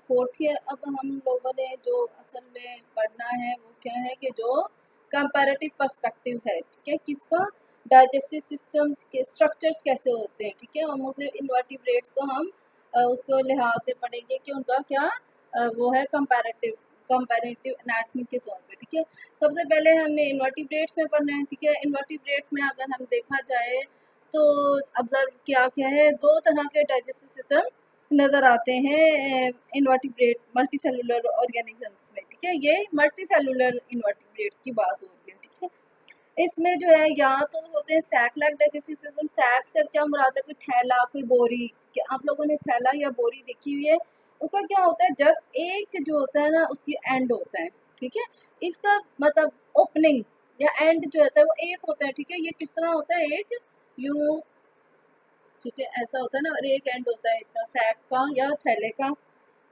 Fourth year. अब हम लोगों ने जो असल में पढ़ना है वो क्या है कि जो कंपैरेटिव पर्सपेक्टिव है, ठीक है, किसका, डाइजेस्टिव सिस्टम के स्ट्रक्चर्स कैसे होते हैं, ठीक है, और मतलब इन्वर्टिब्रेट्स को हम उसको लिहाज से पढ़ेंगे कि उनका क्या वो है कंपैरेटिव एनाटॉमी के तौर पे, ठीक है। सबसे पहले हमने इन्वर्टिब्रेट्स में पढ़ना है, ठीक है। इन्वर्टिब्रेट्स में अगर हम देखा जाए तो ऑब्जर्व क्या क्या है, दो तरह के डाइजेस्टिव सिस्टम नज़र आते हैं इन्वर्टिब्रेट मल्टी सेलुलर ऑर्गेनिजम्स में, ठीक है। ये मल्टी सेलुलर इन्वर्टिब्रेट्स की बात हो रही है, ठीक है। इसमें जो है या तो होते हैं sac like digestive system. Sac से क्या मुराद है, कोई थैला, कोई बोरी, कि आप लोगों ने थैला या बोरी देखी हुई है, उसका क्या होता है, जस्ट एक जो होता है ना उसकी एंड होता है, ठीक है। इसका मतलब ओपनिंग या एंड जो होता है वो एक होता है, ठीक है। ये किस तरह होता है, एक यू, ठीक है, ऐसा होता है ना, और एक एंड होता है इसका सैक का या थैले का,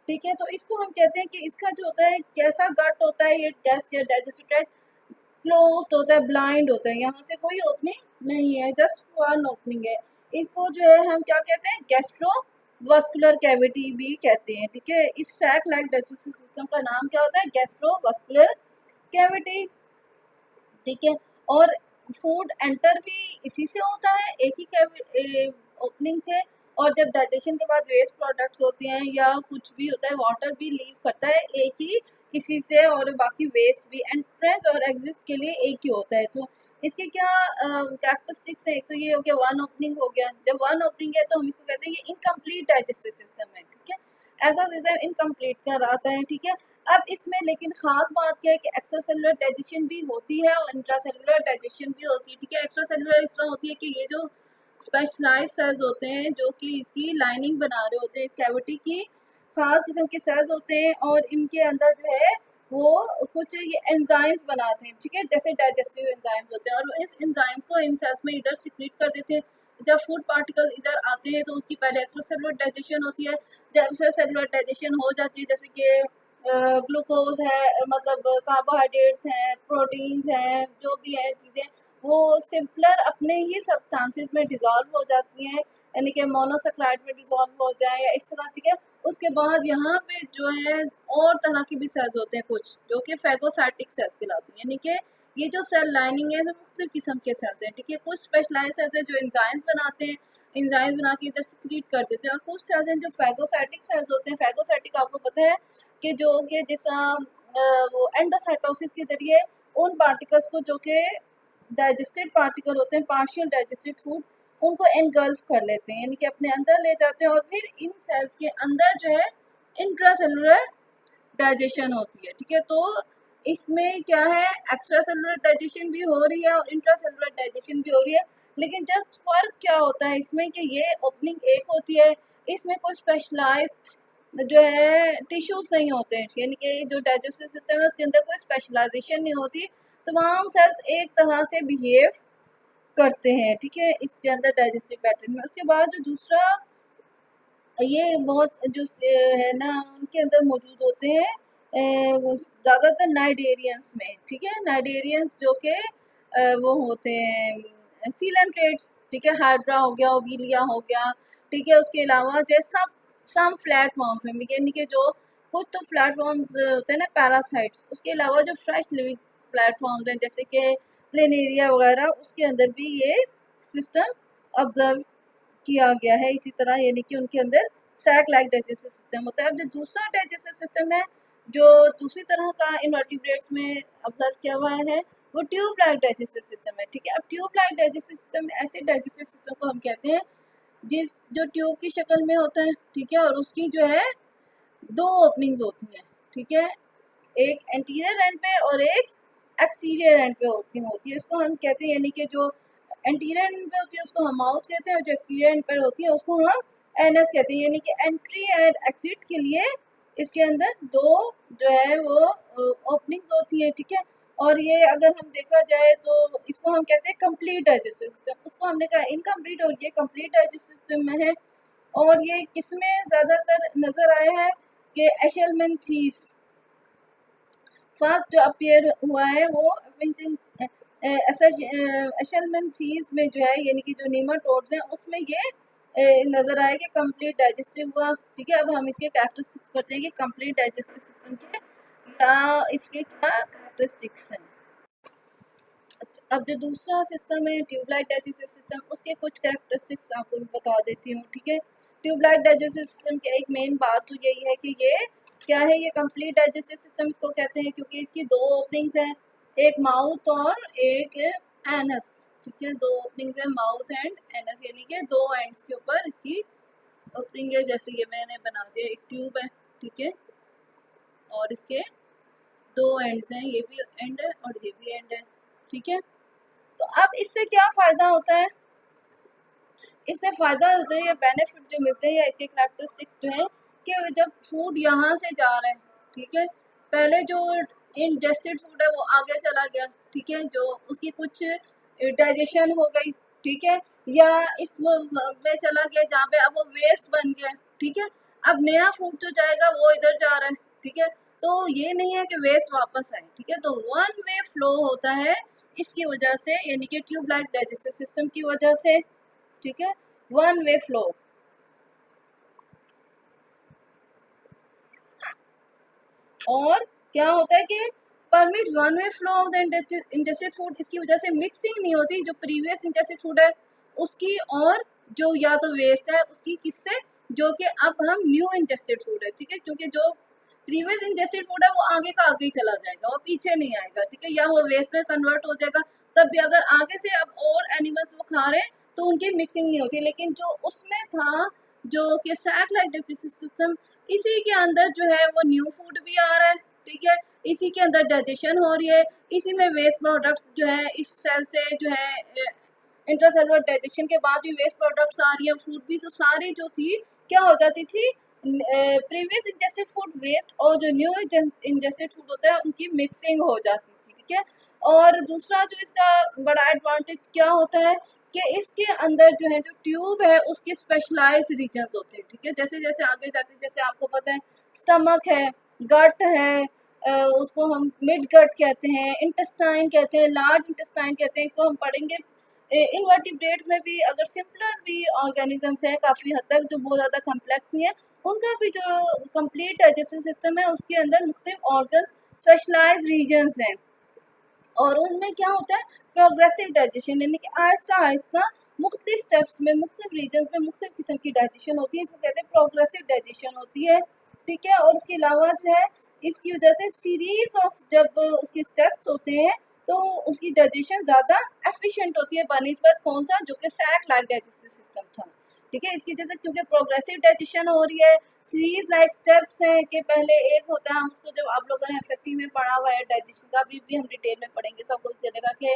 ठीक है। तो इसको हम कहते हैं कि इसका जो होता है कैसा गट होता है, ये गैस या डाइजेस्टिव ट्रैक्ट क्लोज्ड होता है, ब्लाइंड होता है, यहाँ से कोई ओपनिंग नहीं है, जस्ट वन ओपनिंग है। इसको जो है हम क्या कहते हैं, गैस्ट्रोवास्कुलर कैविटी भी कहते हैं, ठीक है। इस सैक लाइक डाइजेस्टिव सिस्टम का नाम क्या होता है, गैस्ट्रोवास्कुलर कैविटी, ठीक है। और फूड एंटर भी इसी से होता है, एक ही ओपनिंग से। और जब डाइजेशन के बाद वेस्ट प्रोडक्ट्स होते हैं या कुछ भी होता है, वाटर भी लीव करता है एक ही इसी से, और बाकी वेस्ट भी एंट्रेंस और एग्जिट के लिए एक ही होता है। तो इसके क्या कैरेक्टरिस्टिक्स है, एक तो ये हो गया वन ओपनिंग हो गया। जब वन ओपनिंग है तो हम इसको कहते हैं ये इनकम्प्लीट डाइजेस्टिव सिस्टम है, ठीक है। ऐसा सिस्टम इनकम्प्लीट कर आता है, ठीक है। अब इसमें लेकिन खास बात क्या है कि एक्स्ट्रा सेलुलर डाइजेशन भी होती है और इंट्रा सेलुलर डाइजेशन भी होती है, ठीक है। एक्स्ट्रा सेलुलर इस तरह होती है कि ये जो स्पेशलाइज्ड सेल्स होते हैं जो कि इसकी लाइनिंग बना रहे होते हैं, इस कैविटी की खास किस्म के सेल्स होते हैं, और इनके अंदर जो है वो कुछ ये एंजाइम्स बनाते हैं, ठीक है, जैसे डाइजेस्टिव एंजाइम्स होते हैं, और इस एंजाइम को इन सेल्स में इधर सिक्रीट कर देते हैं। जब फूड पार्टिकल इधर आते हैं तो उसकी पहले एक्स्ट्रा सेलुलर डाइजेशन होती है। जब एक्स्ट्रा सेलुलर डाइजेशन हो जाती है, जैसे कि ग्लूकोज है, मतलब कार्बोहाइड्रेट्स हैं, प्रोटीन्स हैं, जो भी है चीज़ें, वो सिंपलर अपने ही सब्सटेंसेस में डिज़ोल्व हो जाती हैं, यानी कि मोनोसेक्राइड में डिज़ोल्व हो जाए या इस तरह, ठीक है। उसके बाद यहाँ पे जो है और तरह की भी सेल्स होते हैं कुछ जो कि फैगोसाइटिक सेल्स कहलाती हैं, यानी कि ये जो सेल लाइनिंग है मुख्तलिफ किस्म के सेल्स हैं, ठीक है। कुछ स्पेशलाइज सेल्स हैं जो एंजाइम्स बनाते हैं, एंजाइम्स बना के इधर सिक्रीट कर देते हैं, और कुछ सेल्स हैं जो फैगोसाइटिक सेल्स होते हैं। फैगोसाइटिक आपको पता है कि जो कि जैसा वो एंडोसाइटोसिस के जरिए उन पार्टिकल्स को जो कि डाइजेस्टेड पार्टिकल होते हैं, पार्शियल डाइजेस्टेड फूड, उनको एनगल्फ कर लेते हैं, यानी कि अपने अंदर ले जाते हैं, और फिर इन सेल्स के अंदर जो है इंट्रासेलुलर डाइजेशन होती है, ठीक है। तो इसमें क्या है, एक्स्ट्रा सेलुलर डाइजेशन भी हो रही है और इंट्रासेलुलर डाइजेशन भी हो रही है, लेकिन जस्ट फर्क क्या होता है इसमें कि ये ओपनिंग एक होती है, इसमें कोई स्पेशलाइज्ड जो है टिश्यूज नहीं होते हैं, यानी कि जो डाइजेस्टिव सिस्टम है उसके अंदर कोई स्पेशलाइजेशन नहीं होती, तमाम सेल्स एक तरह से बिहेव करते हैं, ठीक है, इसके अंदर डाइजेस्टिव पैटर्न में। उसके बाद जो दूसरा ये बहुत जो है ना उनके अंदर मौजूद होते हैं ज़्यादातर नाइडेरियंस में, ठीक है। नाइडेरियंस जो कि वो होते हैं सीलेंट्रेट्स, ठीक है, हाइड्रा हो गया, ओविलिया हो गया, ठीक है। उसके अलावा जो है सम फ्लैट फॉर्म्स में, यानी कि जो कुछ तो फ्लैट फॉर्म्स होते हैं ना पैरासाइट्स, उसके अलावा जो फ्रेश लिविंग प्लेटफॉर्म्स हैं जैसे कि प्लेनेरिया वगैरह, उसके अंदर भी ये सिस्टम ऑब्जर्व किया गया है इसी तरह, यानी कि उनके अंदर सैक लाइक डाइजेस्टिव सिस्टम होता है। अब जो दूसरा डाइजेस्टिव सिस्टम है जो दूसरी तरह का इनवर्टिब्रेट्स में ऑब्जर्व किया हुआ है वो ट्यूब लाइक डाइजेस्टिव सिस्टम है, ठीक है। अब ट्यूब लाइक डाइजेस्टिव सिस्टम ऐसे डाइजेस्टिव सिस्टम को हम कहते हैं जिस जो ट्यूब की शक्ल में होता है, ठीक है, और उसकी जो है दो ओपनिंग्स होती हैं, ठीक है, एक एंटीरियर एंड पे और एक एक्सटीरियर एंड पे ओपनिंग होती है। इसको हम कहते हैं, यानी कि जो एंटीरियर एंड पे होती है उसको हम माउथ कहते हैं, और जो एक्सटीरियर एंड पे होती है उसको हम एनएस कहते हैं, यानी कि एंट्री एंड एग्जिट के लिए इसके अंदर दो जो है वो ओपनिंग्स होती है, ठीक है। और ये अगर हम देखा जाए तो इसको हम कहते हैं कंप्लीट डाइजेस्टिव सिस्टम, उसको हमने कहा इनकम्प्लीट, और ये कंप्लीट डाइजेस्टिव सिस्टम में है। और ये किसमें ज़्यादातर नज़र आया है कि एशेलमेंथीस फर्स्ट जो अपीयर हुआ है वो एशेलमेंथीस में जो है, यानी कि जो नीमाटोड्स हैं उसमें ये नजर आए कि कंप्लीट डाइजेस्टिव हुआ। ठीक है, अब हम इसके कैरेक्टरिस्टिक्स पढ़ते हैं कि कंप्लीट डाइजेस्टिव सिस्टम के या इसके क्या कैरेक्टरिस्टिक्स हैं। अब जो दूसरा सिस्टम है ट्यूबलाइट डाइजेस्टिव सिस्टम, उसके कुछ कैरेक्टरिस्टिक्स आपको बता देती हूँ। ठीक है, ट्यूबलाइट डाइजेस्टिव सिस्टम की एक मेन बात तो यही है कि ये क्या है, ये कंप्लीट डाइजेस्टिव सिस्टम इसको कहते हैं क्योंकि इसकी दो ओपनिंग्स हैं, एक माउथ और एक एनस। ठीक है, दो ओपनिंग्स है माउथ एंड एनस, यानी कि दो एंड्स के ऊपर इसकी ओपनिंग है। जैसे ये मैंने बना दिया, एक ट्यूब है, ठीक है, और इसके दो एंड्स हैं, ये भी एंड है और ये भी एंड है। ठीक है, तो अब इससे क्या फ़ायदा होता है, इससे फ़ायदा होता है या बेनिफिट जो मिलते हैं या इसके करैक्टरिस्टिक्स जो है कि जब फूड यहाँ से जा रहा है, ठीक है, पहले जो इंजेस्टेड फूड है वो आगे चला गया, ठीक है, जो उसकी कुछ डाइजेशन हो गई, ठीक है, या इस में चला गया जहाँ पे अब वो वेस्ट बन गया, ठीक है, अब नया फूड जो जाएगा वो इधर जा रहा है, ठीक है, तो ये नहीं है कि वेस्ट वापस आए, ठीक है, तो वन वे फ्लो होता है इसकी वजह से, यानी कि ट्यूबलाइट डाइजेस्टिव सिस्टम की वजह से। ठीक है, वन वे फ्लो। और क्या होता है कि permit one way flow of the ingested food, इसकी वजह से मिक्सिंग नहीं होती जो प्रीवियस इंजेस्टेड फूड है उसकी और जो या तो वेस्ट है उसकी, किससे, जो कि अब हम न्यू इंजेस्टेड फूड है। ठीक है, क्योंकि जो प्रीवियस इंजेस्टेड फूड है वो आगे का आगे ही चला जाएगा, वो पीछे नहीं आएगा। ठीक है, या वो वेस्ट में कन्वर्ट हो जाएगा, तब भी अगर आगे से अब और एनिमल्स वो खा रहे हैं तो उनकी मिक्सिंग नहीं होती। लेकिन जो उसमें था, जो कि सैक लाइक डाइजेस्टिव सिस्टम, इसी के अंदर जो है वो न्यू फूड भी आ रहा है, ठीक है, इसी के अंदर डाइजेशन हो रही है, इसी में वेस्ट प्रोडक्ट्स जो है इस सेल से जो है इंट्रासेलुलर डाइजेशन के बाद भी वेस्ट प्रोडक्ट्स आ रही है, फूड भी तो सारी जो थी क्या हो जाती थी, प्रीवियस इंजेस्टेड फूड वेस्ट और जो न्यू इंजेस्टेड फूड होता है उनकी मिक्सिंग हो जाती थी। ठीक है, और दूसरा जो इसका बड़ा एडवांटेज क्या होता है कि इसके अंदर जो है जो ट्यूब है उसके स्पेशलाइज्ड रीजन्स होते हैं। ठीक है, जैसे जैसे आगे जाते हैं, जैसे आपको पता है स्टमक है, गट है, उसको हम मिड गट कहते हैं, इंटेस्टाइन कहते हैं, लार्ज इंटेस्टाइन कहते हैं, इसको हम पढ़ेंगे। इनवर्टिब्रेट्स में भी अगर सिंपलर भी ऑर्गेनिजम्स हैं काफ़ी हद तक जो बहुत ज़्यादा कम्प्लेक्स ही है, उनका भी जो कंप्लीट डाइजेस्टिव सिस्टम है उसके अंदर मुख्तलिफ ऑर्गन्स स्पेशलाइज रीजन्स हैं, और उनमें क्या होता है प्रोग्रेसिव डाइजेशन, यानी कि आहिस्ता आहिस्ता मुख्तलिफ स्टेप्स में मुख्तलिफ रीजन में मुख्तलिफ किस्म की डाइजेशन होती है, इसको कहते हैं प्रोग्रेसिव डाइजेशन होती है। ठीक है, और उसके अलावा जो है इसकी वजह से सीरीज ऑफ जब उसके स्टेप्स होते हैं तो उसकी डाइजेशन ज़्यादा एफिशिएंट होती है बनिस्बत कौन सा, जो कि सैक लाइक डाइजेस्टिव सिस्टम था। ठीक है, इसकी वजह से क्योंकि प्रोग्रेसिव डाइजेशन हो रही है, सीरीज लाइक स्टेप्स हैं कि पहले एक होता है, हम उसको जब आप लोगों ने एफएससी में पढ़ा हुआ है डाइजेशन का, भी हम डिटेल में पढ़ेंगे तो आपको चलेगा कि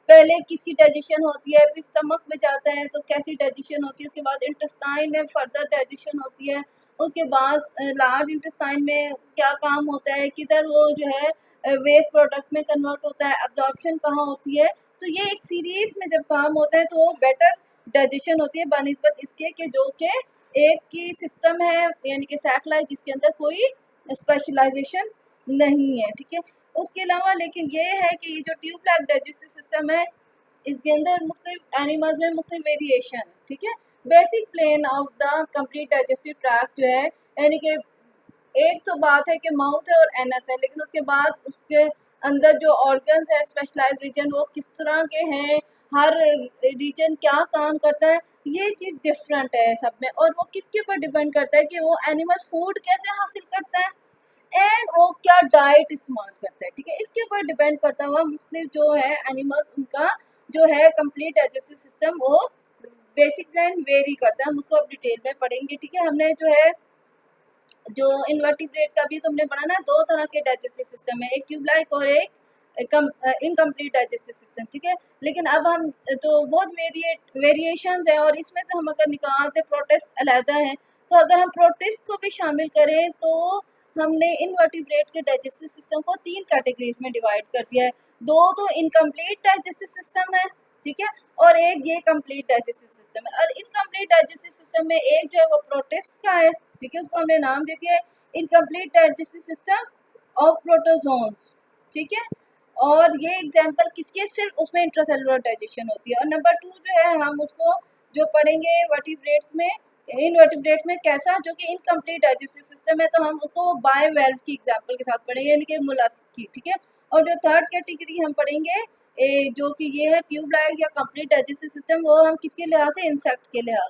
पहले किसकी डाइजेशन होती है, फिर स्टमक में जाता है तो कैसी डाइजेशन होती है, उसके बाद इंटेस्टाइन में फर्दर डाइजेशन होती है, उसके बाद लार्ज इंटेस्टाइन में क्या काम होता है, किधर वो जो है वेस्ट प्रोडक्ट में कन्वर्ट होता है, अब्जॉर्प्शन कहाँ होती है, तो ये एक सीरीज में जब काम होता है तो बेटर डाइजेशन होती है बनिस्बत इसके कि जो कि एक की सिस्टम है, यानी कि सैटेलाइट जिसके अंदर कोई स्पेशलाइजेशन नहीं है। ठीक है, उसके अलावा लेकिन ये है कि ये जो ट्यूबलाइट डाइजेस्टिव सिस्टम है इसके अंदर मुख्तलिफ एनिमल्स में मुख्तलिफ वेरिएशन है। ठीक है, basic plane of the complete digestive tract जो है, यानी कि एक तो बात है कि माउथ है और एनस है, लेकिन उसके बाद उसके अंदर जो ऑर्गन्स है स्पेशलाइज रीजन वो किस तरह के हैं, हर रीजन क्या काम करता है, ये चीज़ डिफरेंट है सब में, और वो किसके ऊपर डिपेंड करता है कि वो एनिमल फूड कैसे हासिल करता है एंड वो क्या डाइट इस्तेमाल करता है। ठीक है, इसके ऊपर डिपेंड करता हुआ मुख्तलिफ जो है एनिमल्स उनका जो है कंप्लीट डाइजेस्टिव सिस्टम वो बेसिक प्लान वेरी करता है, हम उसको अब डिटेल में पढ़ेंगे। ठीक है, हमने जो है जो इनवर्टिब्रेट का भी तुमने पढ़ा ना, दो तरह के डाइजेस्टिव सिस्टम है, एक ट्यूबलाइक और एक इनकम्प्लीट डाइजेस्टिव सिस्टम। ठीक है, लेकिन अब हम तो बहुत वेरिएशंस है, और इसमें से हम अगर निकालते प्रोटिस्ट अलहदा है, तो अगर हम प्रोटिस्ट को भी शामिल करें तो हमने इनवर्टिब्रेट के डाइजेस्टिव सिस्टम को तीन कैटेगरीज में डिवाइड कर दिया है, दो तो इनकम्प्लीट डाइजेस्टिव सिस्टम है, ठीक है, और एक ये कंप्लीट डाइजेस्टिव सिस्टम है। और इनकम्प्लीट डाइजेस्टिव सिस्टम में एक जो है वो प्रोटिस्ट का है, ठीक है, उसको हमने नाम दे दिया है incomplete digestive system of protozoans. ठीक है, और ये एग्जांपल किसकी है, सिर्फ उसमें इंट्रासेलुलर डाइजेशन होती है। और नंबर टू जो है हम उसको जो पढ़ेंगे वर्टिब्रेट्स में, इनवर्टिब्रेट्स में कैसा, जो कि इनकम्प्लीट डाइजेस्टिव सिस्टम है, तो हम उसको बायोवेल्व की एग्जांपल के साथ पढ़ेंगे, यानी कि मोलस्क की, ठीक है। और जो थर्ड कैटेगरी हम पढ़ेंगे जो कि ये है ट्यूब लाइक या कंप्लीट डाइजेस्टिव सिस्टम, वो हम किसके लिहाज से, इंसेक्ट के लिहाज।